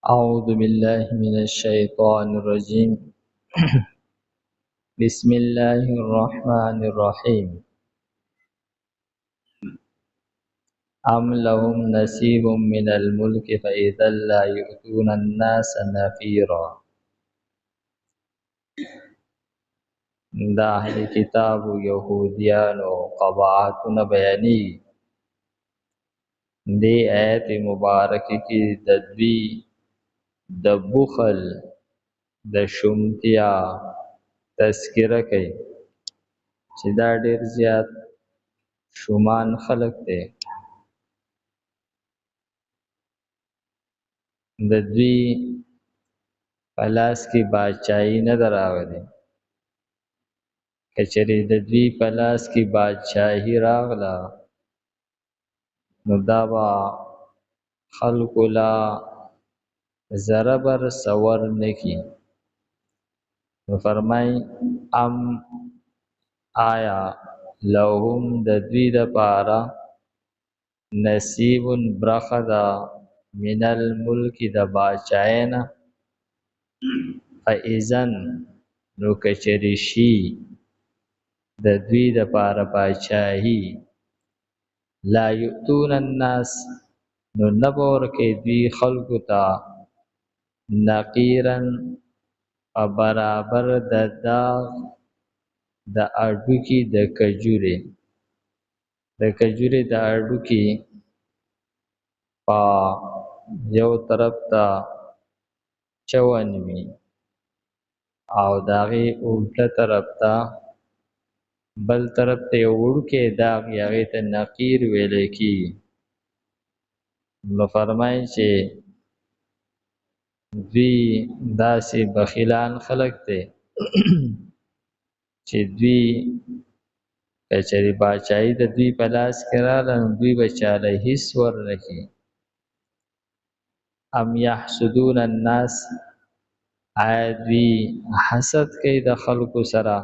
أعوذ بالله من الشيطان الرجيم بسم الله الرحمن الرحيم أم لهم نصيب من الملك فإذا لا يؤتون الناس نقيرا. دا اهل کتاب یهودیانو قباحتونه بیانی. دی آیت مبارکه کی د دوی د بخل د شومتیا تذکرہ کوي چې دا ډیر زیات شومان خلق دی. د دوی پلاس کی بادشاہی نه دراغلی. کچری د دوی پلاس کی بادشاہی راغلا نو دا با خلق لا ضربر سور نکی. نو فرمای ام آیا لهم د دوی د پارا نصیب برخدا من الملک د بادشاہینا فاذن نو کچری شی د دوی د پاره بادشاہی لا یؤتون الناس نو نبور کې دوی خلق تا نقیرن برابر د داغ د اډو کې د کجوري د اډو کې پا یو طرف تا چوانوي او داغه الټه طرف تا بل طرف ته وړو کې داغ یاغه ته نقیر ویل کی. نو فرمای چې دوی داسې بخیلان خلق ته چې دوی کچری بادشاہی د دوی په لاس کې رااله دوی بچاله هیڅ ورنکي. ام یحسدون الناس دوی حسد کوي د خلکو سره